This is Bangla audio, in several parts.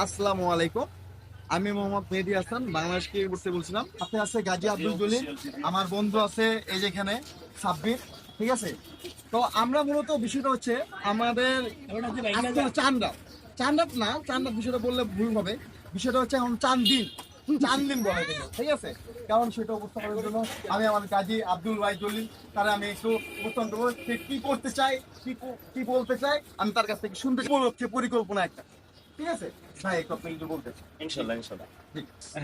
আসসালামু আলাইকুম। আমি মোহাম্মদ মেহেদী হাসান, বাংলাদেশ ক্রিকেট বোর্ড থেকে বলছিলাম। সাথে আছে গাজী আব্দুল জলিল, আমার বন্ধু আছে এই যেখানে সাব্বির। ঠিক আছে, তো আমরা মূলত বিষয়টা হচ্ছে আমাদের আজকে চান্দাত চান্দাত না, চান্দাত বিষয়টা বললে ভুল হবে। বিষয়টা হচ্ছে এখন চান্দিন বলা যায়, ঠিক আছে। কারণ সেটা উপস্থাপনের জন্য আমি আমার গাজী আব্দুল ভাই জলিল তারা আমি একটু উপস্থাপন করবো, সে কি করতে চাই, কি বলতে চাই, আমি তার কাছ থেকে শুনতে উপলক্ষে পরিকল্পনা একটা। ঠিক আছে ভাই, একটু আপনি কিছু বলতে চাই। ইনশাল্লাহ ইনশাল্লাহ।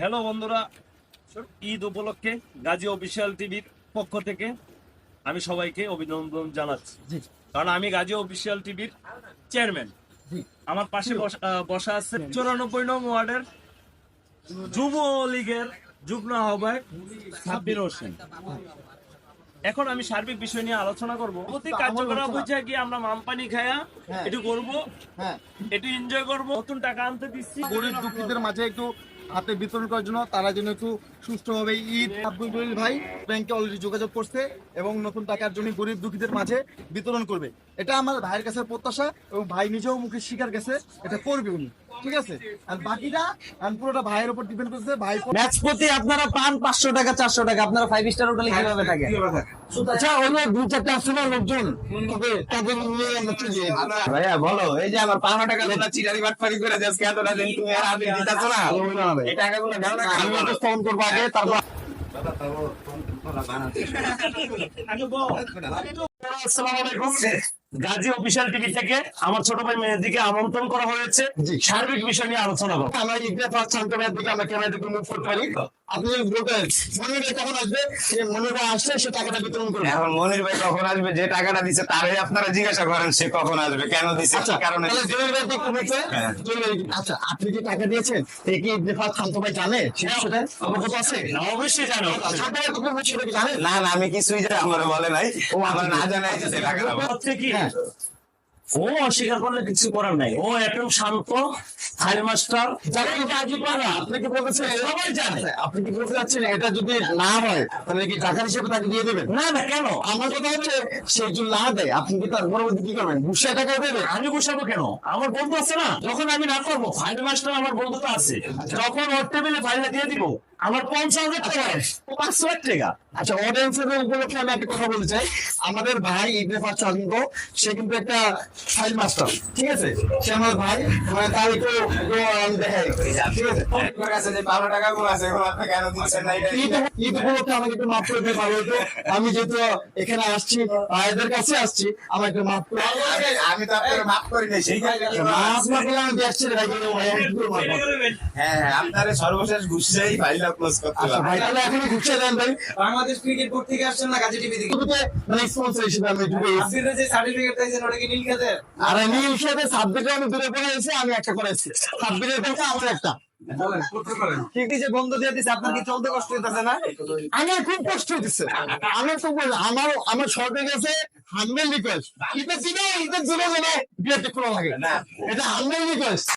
হ্যালো বন্ধুরা, ঈদ উপলক্ষে গাজী অফিসিয়াল টিভির পক্ষ থেকে আমি সবাইকে অভিনন্দন জানাচ্ছি। জি কারণ আমি গাজী অফিসিয়াল টিভির চেয়ারম্যান। জি আমার পাশে বসা আছে 94 নং ওয়ার্ডের যুব লীগের যুগ্ম আহ্বায়ক সাব্বির হোসেন। এখন আমি সার্বিক বিষয় নিয়ে আলোচনা করবো। প্রতি কার্যকলাপ হচ্ছে কি আমরা মামপানি খায়া হ্যাঁ। একটু করবো, হ্যাঁ, একটু এনজয় করবো, নতুন টাকা আনতে দিচ্ছি গরিব দুঃখীদের মাঝে একটু হাতে বিতরণ করার জন্য, তারা যেন একটু সুষ্ঠুভাবে ঈদ। আব্দুল জলিল ভাই ব্যাংকে অলরেডি যোগাযোগ করছে এবং নতুন টাকার জন্য গরিব দুঃখীদের মাঝে বিতরণ করবে। এটা আমার ভাইয়ের কাছে প্রত্যাশা এবং ভাই নিজেও মুখে স্বীকার গেছে এটা করবে উনি। ঠিক আছে, আর বাকিটা পুরোটা ভাইয়ের উপর ডিপেন্ড করছে। ভাই ম্যাচ প্রতি আপনারা পান 500 টাকা 400 টাকা, আপনারা 5 স্টার হোটেলে কিভাবে থাকে? আচ্ছা, অন্য দুই চারটা আছে না লোকজন, তবে তাদের নিয়ে আমরা চলে যাই। ভাইয়া বলো, এই যে আমার 500 টাকা লোনা চিটারি বাটপারি করে যাচ্ছে এতটা দিন, তুমি আর আগে দিতাছো না এই টাকাগুলো দাও না। আমি একটা ফোন করবো আগে, তারপর আসসালামু আলাইকুম। গাজী অফিসিয়াল টিভি থেকে আমার ছোট ভাই মেহেদীকে আমন্ত্রণ করা হয়েছে সার্বিক বিষয় নিয়ে আলোচনা করব। আমরা ইগরা পাঁচ শান্তমের দিকে আমরা ক্যামেরা দিকে মুভ করতে পারি। আপনি বলবেন মনিরা কখন আসবে, সে মনিরা আসলে সে টাকাটা বিতরণ করবে। এখন মনির ভাই কখন আসবে, যে টাকাটা দিচ্ছে তারই আপনারা জিজ্ঞাসা করেন সে কখন আসবে, কেন দিচ্ছে, আচ্ছা, কি কারণে তাহলে দিচ্ছে। জলিল ভাই দেখতে হচ্ছে। হ্যাঁ। জলিল ভাই, আচ্ছা আপনি কি টাকা দিয়েছেন? এ কি ইগরা পাঁচ শান্ত ভাই জানে সেটা অবগত আছে? অবশ্যই জানো। শান্ত ভাই আপনার সেটা কি জানেন? না না, আমি কিছুই জানি, আমার বলে নাই, ও আমার না জানাই যে টাকাটা হচ্ছে কি, হ্যাঁ। ও অস্বীকার করলে কিছু করার নাই। ও একদম শান্ত ফাইল মাস্টার, যাকে কাজই পারা আপনি কি বলতেছেন? সবাই জানে। আপনি কি বলতে চাচ্ছেন এটা যদি না হয় তাহলে কি টাকা হিসেবে তাকে দিয়ে দেবেন? না না, কেন? আমার কথা হচ্ছে সে যদি না দেয় আপনি কি তার পরবর্তী কি করবেন? গুছিয়ে টাকা দেবেন? আমি বসাবো কেন? আমার বন্ধু আছে না, যখন আমি না করবো ফাইল মাস্টার আমার বন্ধু তো আছে, যখন ওর টেবিলে ফাইলটা দিয়ে দিব আমার 50,000 টাকা 5 লাখ টাকা। আচ্ছা, অডিয়েন্সের উপলক্ষে আমি একটা কথা বলতে চাই। আমাদের ভাই ইগরেফার চান্দ, সে কিন্তু একটা ফাইল মাস্টার। ঠিক আছে, সে আমার ভাই, মানে তার একটু দেখাই। ঠিক আছে, যে 12 টাকা গুলো আছে এগুলো আপনি কেন দিচ্ছেন না, ঈদ উপলক্ষে আমাকে একটু মাফ করে দিতে পারবো তো? আমি যেহেতু এখানে আসছি, ভাইদের কাছে আসছি, আমাকে একটু মাফ করে। আমি তো আপনাকে মাফ করি নাই, সেই মাফ না করলে আমি দেখছি ভাই, কিন্তু ভাই একটু মাফ করবেন। হ্যাঁ আপনার সর্বশেষ গুছিয়েই ফাইলটা ক্লোজ করতে আচ্ছা ভাই, তাহলে এখনই ঘুরছে দেন ভাই। বাংলাদেশ ক্রিকেট বোর্ড থেকে আসছেন না গাজী টিভি থেকে? মানে স্পন্সর হিসেবে আমি ঢুকে গেছি। আপনাদের যে সার্টিফিকেট দিয়েছেন ওটা কি নীল খেতের? আর নীল সাথে সাবজেক্টে আমি দূরে পড়ে গেছি, আমি একটা করেছি সাবজেক্টের থেকে আমার একটা। ঠিক যে বন্ধ দিয়ে দিছে, আপনার কি চলতে কষ্ট হইতেছে না? আমার খুব কষ্ট হচ্ছে, আমার তো আমার সরকার কাছে হাম্বেল রিকোয়েস্ট, ঈদের দিনে যেন বিয়েতে খোলা লাগে, এটা হাম্বেল রিকোয়েস্ট।